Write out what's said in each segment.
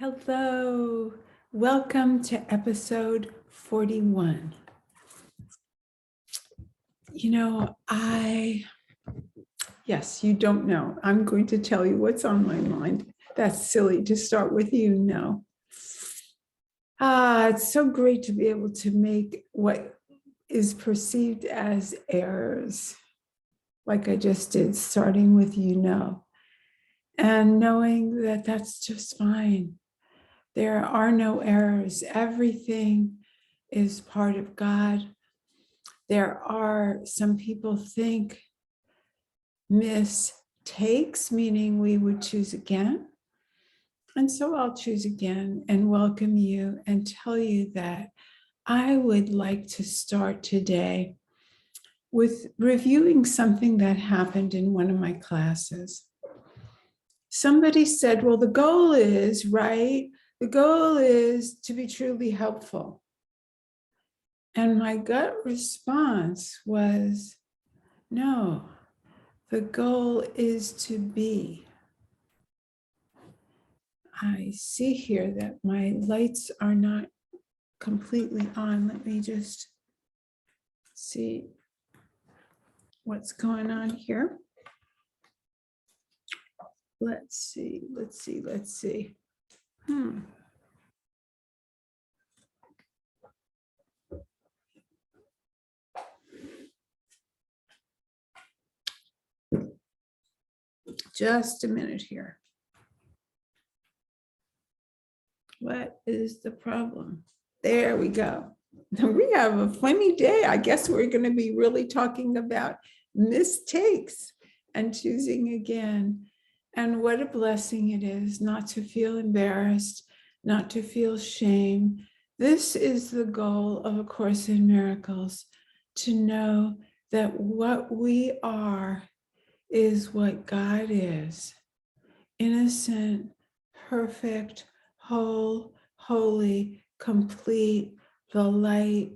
Hello, welcome to episode 41. Yes, you don't know. I'm going to tell you what's on my mind. That's silly to start with, It's so great to be able to make what is perceived as errors, like I just did, starting with and knowing that that's just fine. There are no errors. Everything is part of God. There are, some people think, mistakes, meaning we would choose again. And so I'll choose again and welcome you and tell you that I would like to start today with reviewing something that happened in one of my classes. Somebody said, well, the goal is, right? The goal is to be truly helpful. And my gut response was, no, the goal is to be. I see here that my lights are not completely on. Let me just see what's going on here. Let's see. Just a minute here. What is the problem? There we go. We have a funny day. I guess we're going to be really talking about mistakes and choosing again. And what a blessing it is not to feel embarrassed, not to feel shame. This is the goal of A Course in Miracles, to know that what we are is what God is. Innocent, perfect, whole, holy, complete, the light.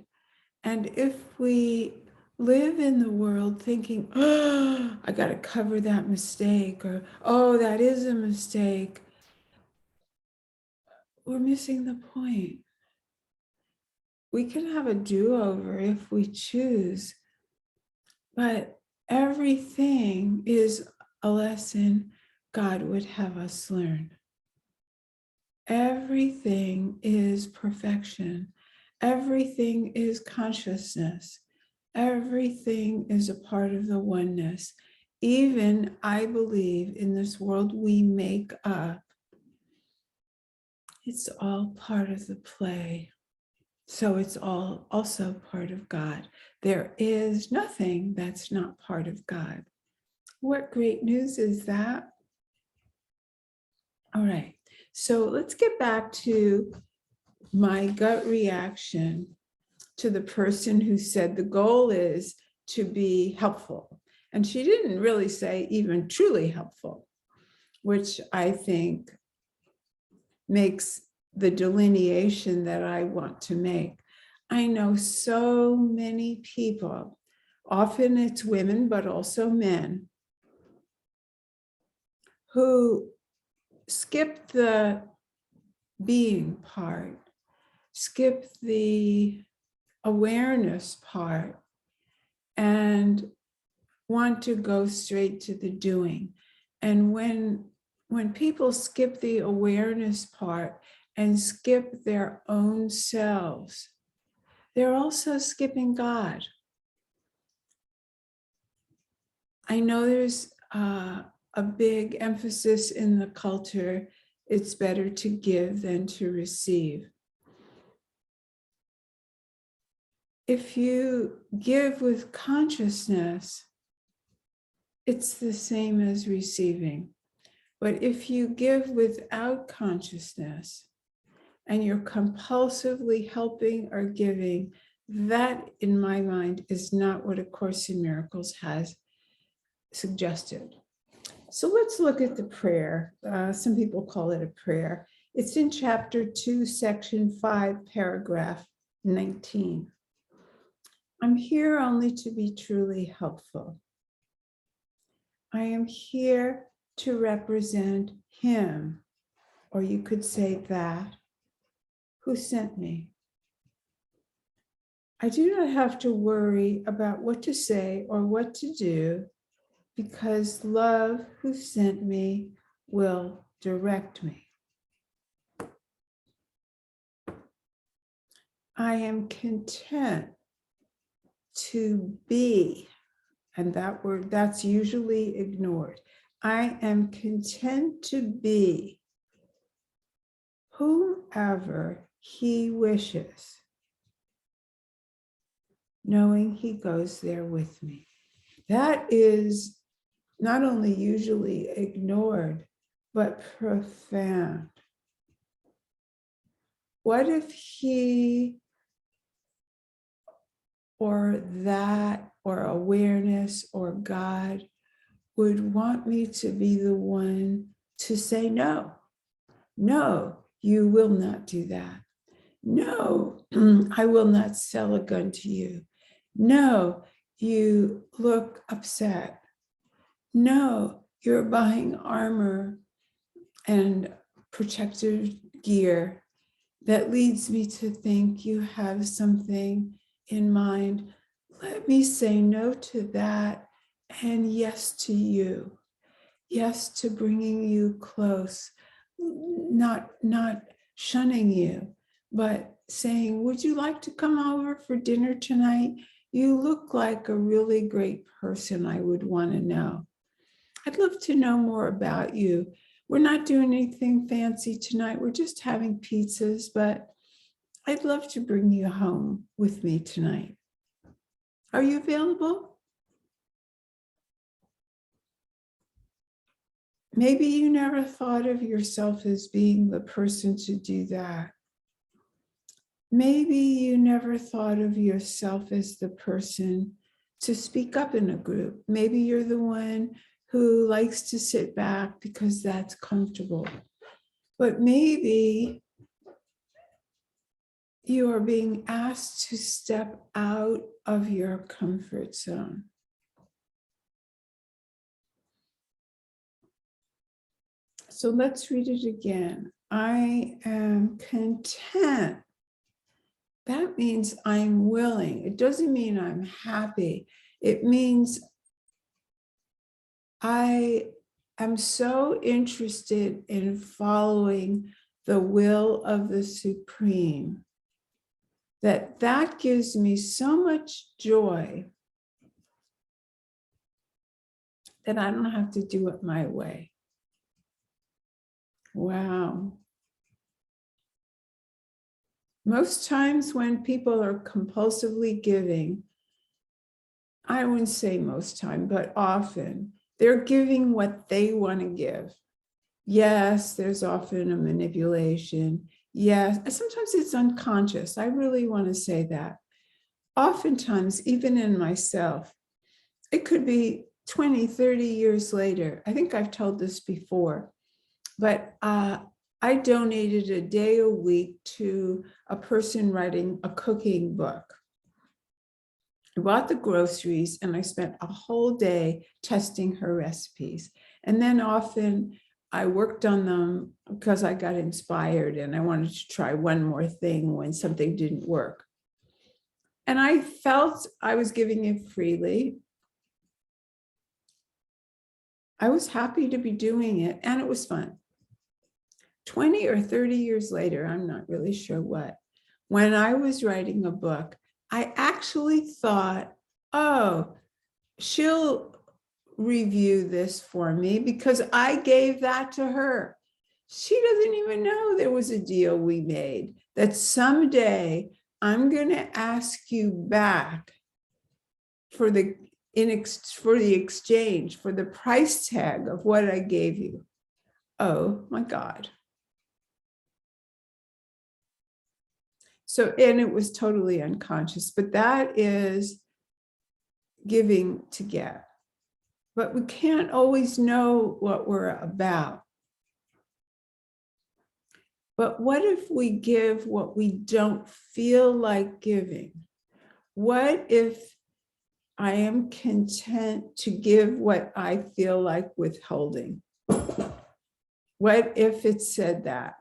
And if we live in the world thinking, oh, I got to cover that mistake, or, oh, that is a mistake, we're missing the point. We can have a do-over if we choose, but everything is a lesson God would have us learn. Everything is perfection. Everything is consciousness. Everything is a part of the oneness. Even, I believe, in this world we make up, it's all part of the play. So it's all also part of God. There is nothing that's not part of God. What great news is that? All right, so let's get back to my gut reaction to the person who said the goal is to be helpful. And she didn't really say even truly helpful, which I think makes the delineation that I want to make. I know so many people, often it's women, but also men, who skip the being part, skip the awareness part, and want to go straight to the doing. And when people skip the awareness part and skip their own selves, they're also skipping God. I know there's a big emphasis in the culture, it's better to give than to receive. If you give with consciousness, it's the same as receiving. But if you give without consciousness and you're compulsively helping or giving, that, in my mind, is not what A Course in Miracles has suggested. So let's look at the prayer. Some people call it a prayer. It's in chapter 2, section 5, paragraph 19. I'm here only to be truly helpful. I am here to represent Him, or you could say that, who sent me. I do not have to worry about what to say or what to do, because love who sent me will direct me. I am content to be, and that word, that's usually ignored. I am content to be whomever he wishes, knowing he goes there with me. That is not only usually ignored, but profound. What if he or that or awareness or God would want me to be the one to say no? No, you will not do that. No, I will not sell a gun to you. No, you look upset. No, you're buying armor and protective gear that leads me to think you have something in mind. Let me say no to that and yes to you. Yes to bringing you close, not shunning you, but saying, would you like to come over for dinner tonight? You look like a really great person I would want to know. I'd love to know more about you. We're not doing anything fancy tonight. We're just having pizzas, but I'd love to bring you home with me tonight. Are you available? Maybe you never thought of yourself as being the person to do that. Maybe you never thought of yourself as the person to speak up in a group. Maybe you're the one who likes to sit back because that's comfortable. But maybe you are being asked to step out of your comfort zone. So let's read it again. I am content. That means I'm willing. It doesn't mean I'm happy. It means I am so interested in following the will of the Supreme that gives me so much joy that I don't have to do it my way. Wow. Most times when people are compulsively giving, I wouldn't say most time, but often, they're giving what they want to give. Yes, there's often a manipulation. Yes, sometimes it's unconscious. I really want to say that. Oftentimes, even in myself, it could be 20, 30 years later. I think I've told this before, but I donated a day a week to a person writing a cooking book. I bought the groceries and I spent a whole day testing her recipes. And then often I worked on them because I got inspired and I wanted to try one more thing when something didn't work. And I felt I was giving it freely. I was happy to be doing it and it was fun. 20 or 30 years later, I'm not really sure what, when I was writing a book, I actually thought, oh, she'll review this for me because I gave that to her. She doesn't even know there was a deal we made that someday I'm going to ask you back for the exchange, for the price tag of what I gave you. Oh my God. So, and it was totally unconscious, but that is giving to get. But we can't always know what we're about. But what if we give what we don't feel like giving? What if I am content to give what I feel like withholding? What if it said that?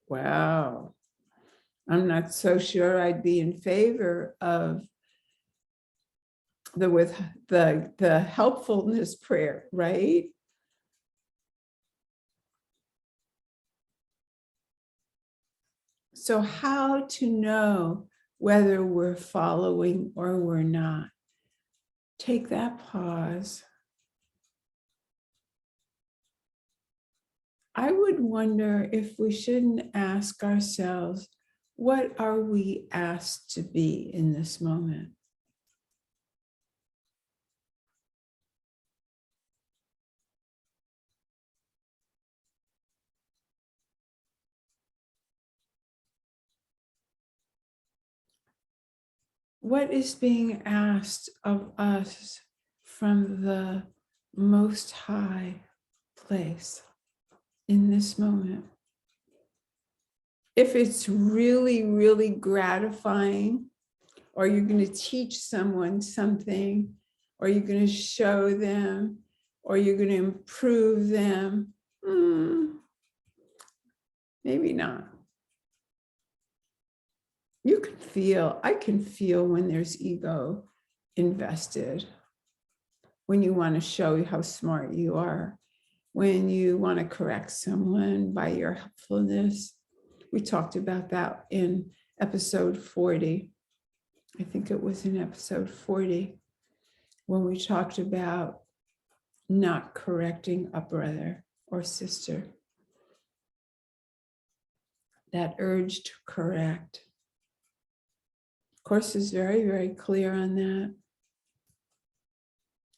Wow. I'm not so sure I'd be in favor of the helpfulness prayer, right? So how to know whether we're following or we're not? Take that pause. I would wonder if we shouldn't ask ourselves, what are we asked to be in this moment? What is being asked of us from the Most High place in this moment? If it's really, really gratifying, or you're going to teach someone something, or you're going to show them, or you're going to improve them, maybe not. You can feel, I can feel when there's ego invested, when you want to show how smart you are, when you want to correct someone by your helpfulness. We talked about that in episode 40. I think it was in episode 40 when we talked about not correcting a brother or sister. That urge to correct. Course is very, very clear on that.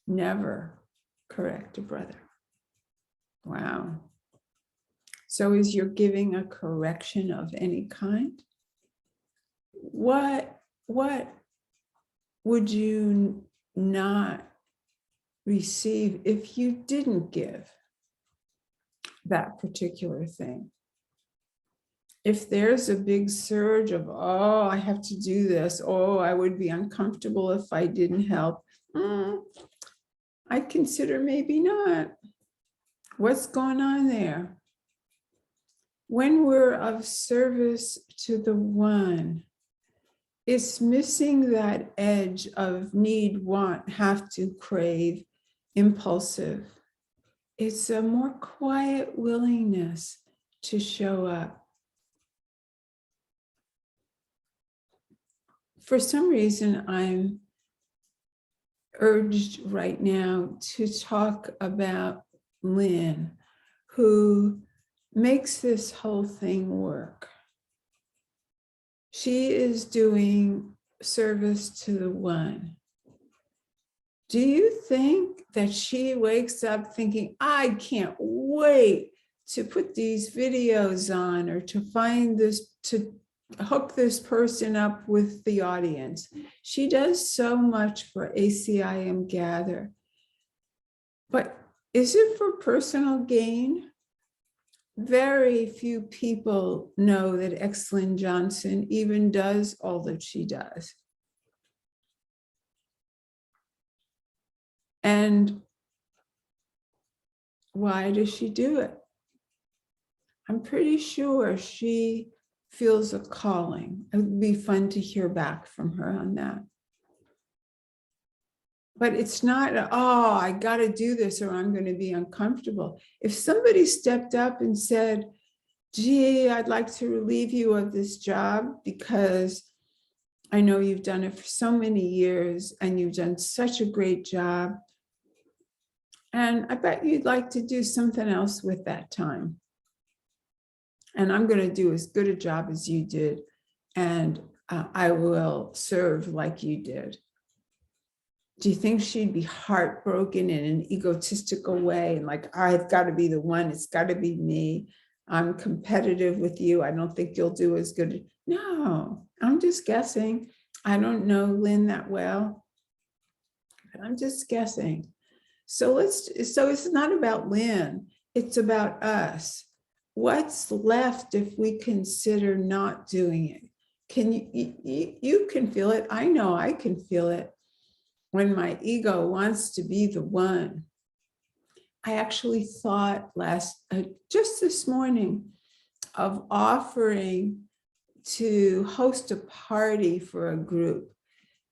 Never correct a brother. Wow. So as you're giving a correction of any kind, what would you not receive if you didn't give that particular thing? If there's a big surge of, oh, I have to do this, oh, I would be uncomfortable if I didn't help, I consider maybe not. What's going on there? When we're of service to the one, it's missing that edge of need, want, have to, crave, impulsive. It's a more quiet willingness to show up. For some reason, I'm urged right now to talk about Lynn, who makes this whole thing work. She is doing service to the one. Do you think that she wakes up thinking, I can't wait to put these videos on, or to find this, to hook this person up with the audience? She does so much for ACIM Gather. But is it for personal gain? Very few people know that Exlyn Johnson even does all that she does. And why does she do it? I'm pretty sure she feels a calling. It would be fun to hear back from her on that. But it's not, oh, I got to do this or I'm going to be uncomfortable. If somebody stepped up and said, gee, I'd like to relieve you of this job because I know you've done it for so many years and you've done such a great job, and I bet you'd like to do something else with that time. And I'm going to do as good a job as you did, and I will serve like you did. Do you think she'd be heartbroken in an egotistical way and like, I've got to be the one, it's got to be me, I'm competitive with you, I don't think you'll do as good? No, I'm just guessing. I don't know Lynn that well, but I'm just guessing. So it's not about Lynn, it's about us. What's left if we consider not doing it? Can you can feel it. I know I can feel it when my ego wants to be the one. I actually thought just this morning of offering to host a party for a group.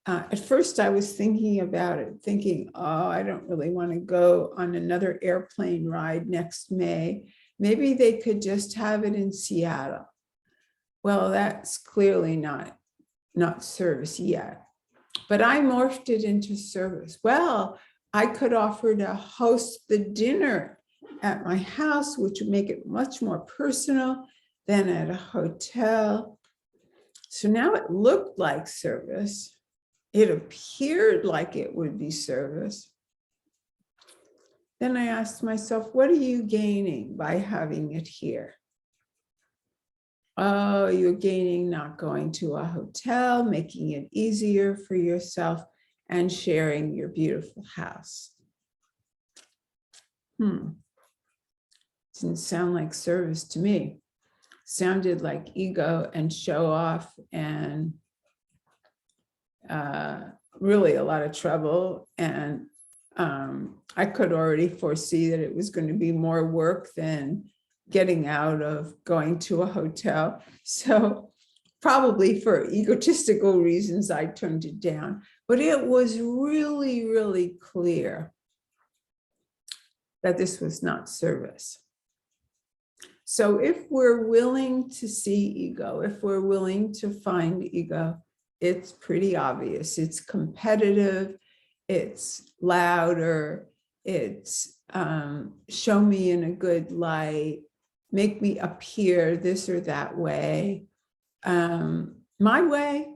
At first I was thinking about it, thinking, oh, I don't really want to go on another airplane ride next May. Maybe they could just have it in Seattle. Well, that's clearly not service yet, but I morphed it into service. Well, I could offer to host the dinner at my house, which would make it much more personal than at a hotel. So now it looked like service. It appeared like it would be service. Then I asked myself, what are you gaining by having it here? Oh, you're gaining not going to a hotel, making it easier for yourself, and sharing your beautiful house. Didn't sound like service to me. Sounded like ego and show off and really a lot of trouble. And I could already foresee that it was going to be more work than getting out of going to a hotel. So probably for egotistical reasons, I turned it down. But it was really, really clear that this was not service. So if we're willing to see ego, if we're willing to find ego, it's pretty obvious. It's competitive, it's louder, it's show me in a good light, make me appear this or that way. My way,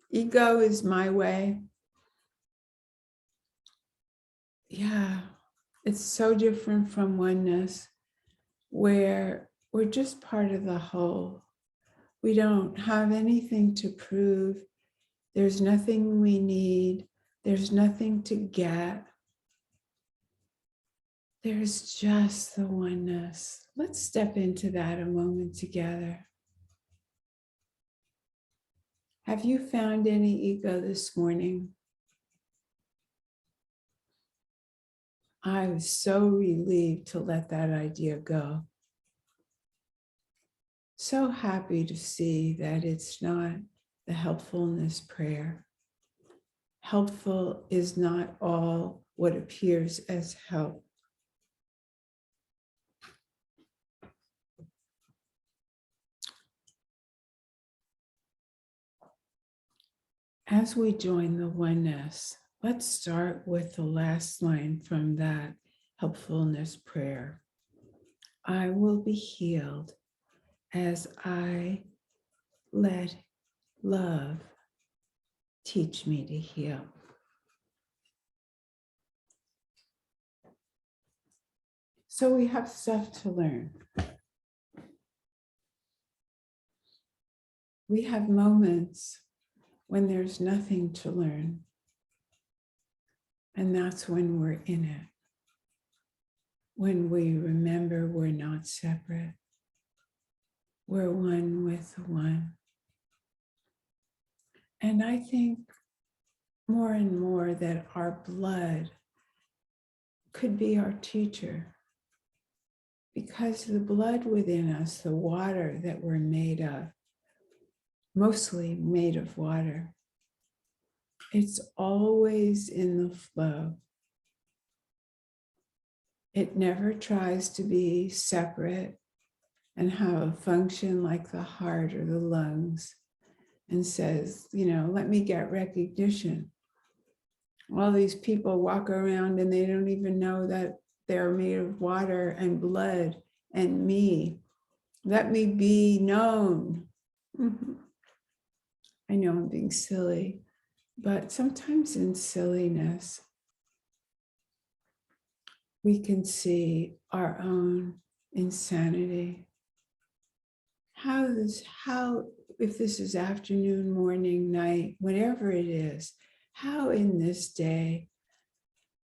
ego is my way. Yeah, it's so different from oneness, where we're just part of the whole. We don't have anything to prove. There's nothing we need. There's nothing to get. There's just the oneness. Let's step into that a moment together. Have you found any ego this morning? I was so relieved to let that idea go. So happy to see that it's not the helpfulness prayer. Helpful is not all what appears as help. As we join the oneness, let's start with the last line from that helpfulness prayer. I will be healed as I let love teach me to heal. So we have stuff to learn. We have moments when there's nothing to learn. And that's when we're in it. When we remember we're not separate. We're one with the one. And I think more and more that our blood could be our teacher. Because the blood within us, the water that we're made of, mostly made of water, it's always in the flow. It never tries to be separate and have a function like the heart or the lungs and says, let me get recognition. All these people walk around and they don't even know that they're made of water and blood and me. Let me be known. I know I'm being silly, but sometimes in silliness, we can see our own insanity. How, if this is afternoon, morning, night, whatever it is, how in this day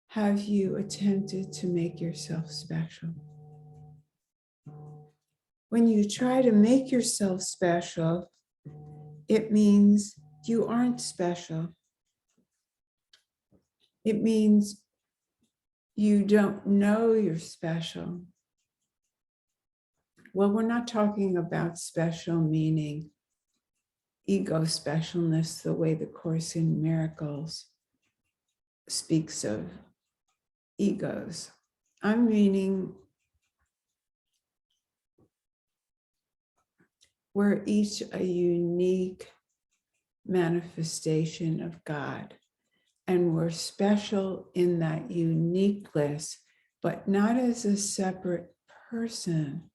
have you attempted to make yourself special? When you try to make yourself special, it means you aren't special. It means you don't know you're special. Well, we're not talking about special meaning ego specialness, the way the Course in Miracles speaks of egos. I'm meaning we're each a unique manifestation of God, and we're special in that uniqueness, but not as a separate person,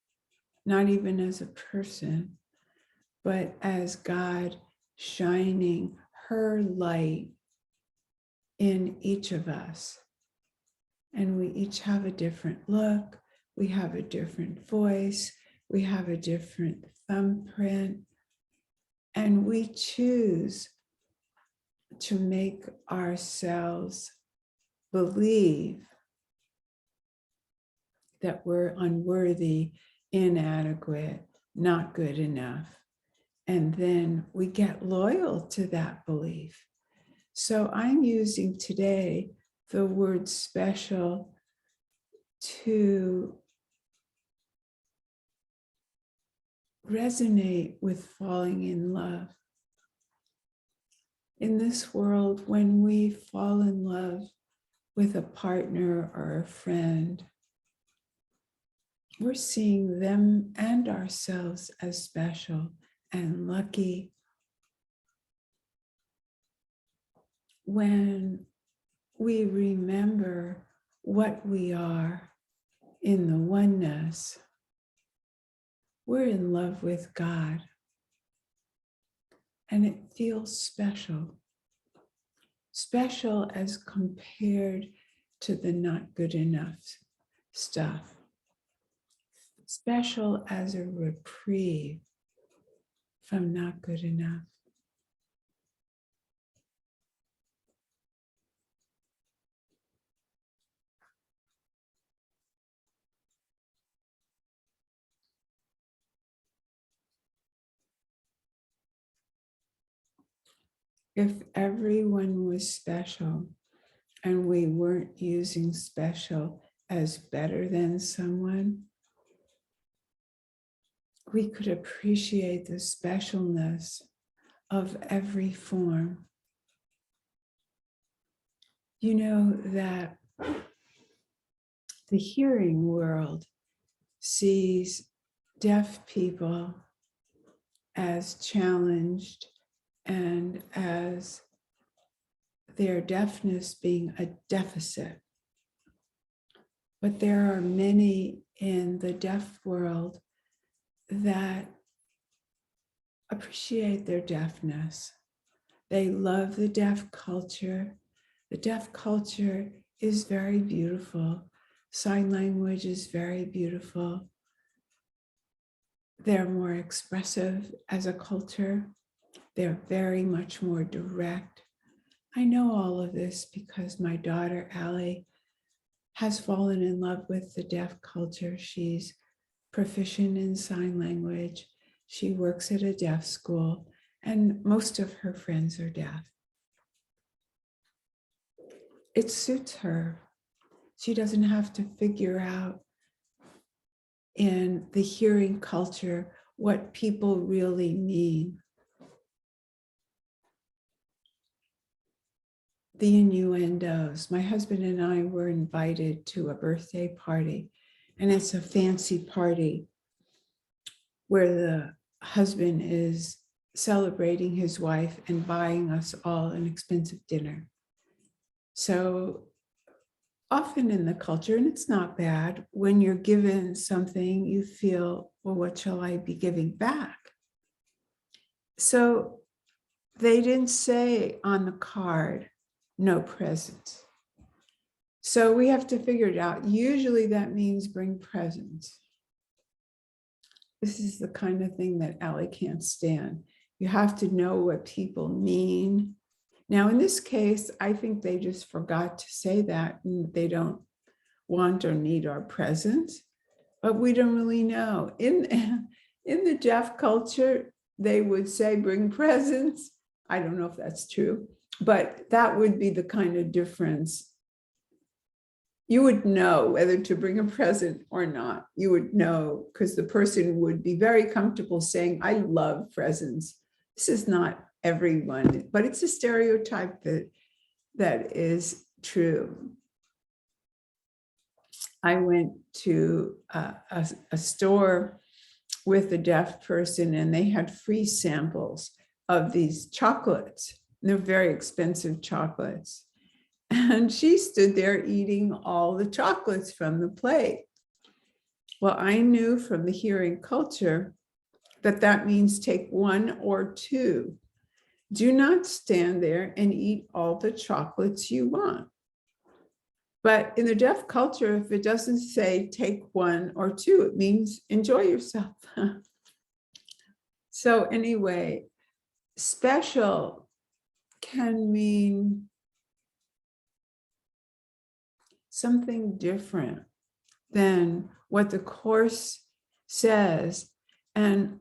not even as a person, but as God shining her light in each of us. And we each have a different look, we have a different voice, we have a different thumbprint, and we choose to make ourselves believe that we're unworthy, inadequate, not good enough. And then we get loyal to that belief. So I'm using today the word special to resonate with falling in love. In this world, when we fall in love with a partner or a friend, we're seeing them and ourselves as special and lucky. When we remember what we are in the oneness, we're in love with God. And it feels special. Special as compared to the not good enough stuff. Special as a reprieve from not good enough. If everyone was special and we weren't using special as better than someone, we could appreciate the specialness of every form. You know that the hearing world sees deaf people as challenged and as their deafness being a deficit. But there are many in the deaf world that appreciate their deafness. They love the deaf culture. The deaf culture is very beautiful. Sign language is very beautiful. They're more expressive as a culture. They're very much more direct. I know all of this because my daughter, Allie, has fallen in love with the deaf culture. She's proficient in sign language. She works at a deaf school, and most of her friends are deaf. It suits her. She doesn't have to figure out in the hearing culture what people really mean. The innuendos. My husband and I were invited to a birthday party, and it's a fancy party where the husband is celebrating his wife and buying us all an expensive dinner. So often in the culture, and it's not bad, when you're given something, you feel, well, what shall I be giving back? So they didn't say on the card, no presents. So we have to figure it out. Usually that means bring presents. This is the kind of thing that Allie can't stand. You have to know what people mean. Now, in this case, I think they just forgot to say that, and they don't want or need our presence, but we don't really know. In the deaf culture, they would say, bring presents. I don't know if that's true, but that would be the kind of difference You would know whether to bring a present or not. You would know because the person would be very comfortable saying, I love presents. This is not everyone, but it's a stereotype that is true. I went to a store with a deaf person and they had free samples of these chocolates. They're very expensive chocolates. And she stood there eating all the chocolates from the plate. Well, I knew from the hearing culture that means take one or two. Do not stand there and eat all the chocolates you want. But in the deaf culture, if it doesn't say take one or two, it means enjoy yourself. So anyway, special can mean something different than what the Course says. And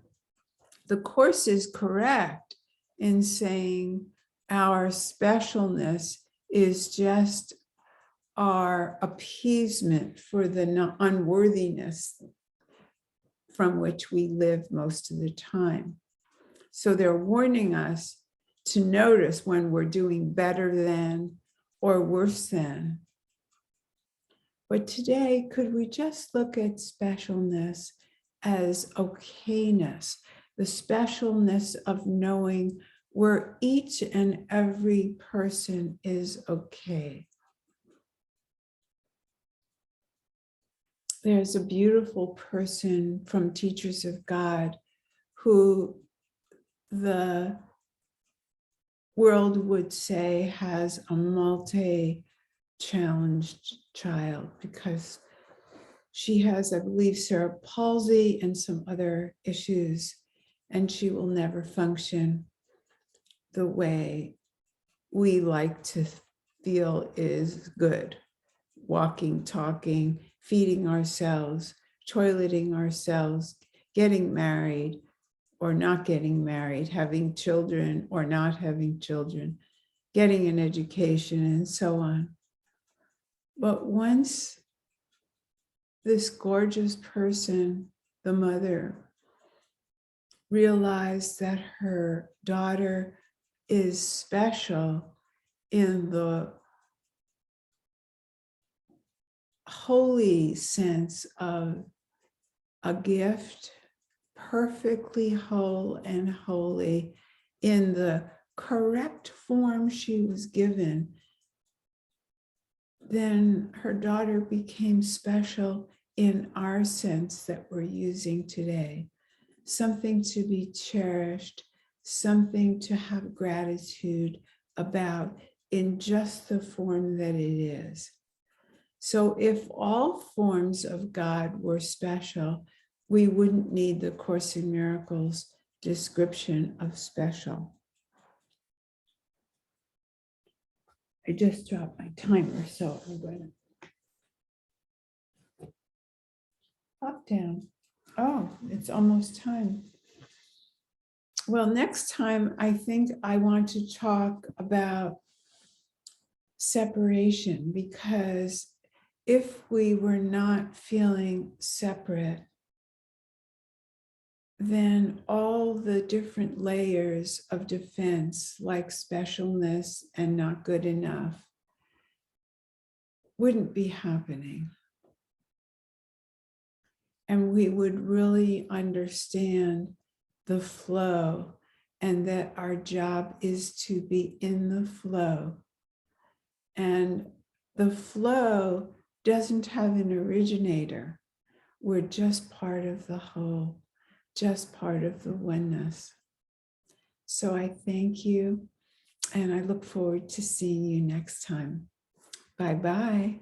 the Course is correct in saying our specialness is just our appeasement for the unworthiness from which we live most of the time. So they're warning us to notice when we're doing better than or worse than. But today, could we just look at specialness as okayness, the specialness of knowing where each and every person is okay. There's a beautiful person from Teachers of God who the world would say has a multi-challenged child because she has, I believe, cerebral palsy and some other issues, and she will never function the way we like to feel is good. Walking, talking, feeding ourselves, toileting ourselves, getting married or not getting married, having children or not having children, getting an education, and so on. But once this gorgeous person, the mother, realized that her daughter is special in the holy sense of a gift, perfectly whole and holy in the correct form she was given, then her daughter became special in our sense that we're using today. Something to be cherished, something to have gratitude about in just the form that it is. So if all forms of God were special, we wouldn't need the Course in Miracles description of special. I just dropped my timer, so I'm going to pop down. Oh, it's almost time. Well, next time, I think I want to talk about separation, because if we were not feeling separate, then all the different layers of defense, like specialness and not good enough, wouldn't be happening. And we would really understand the flow, and that our job is to be in the flow. And the flow doesn't have an originator. We're just part of the whole, just part of the oneness. So I thank you, and I look forward to seeing you next time. Bye-bye.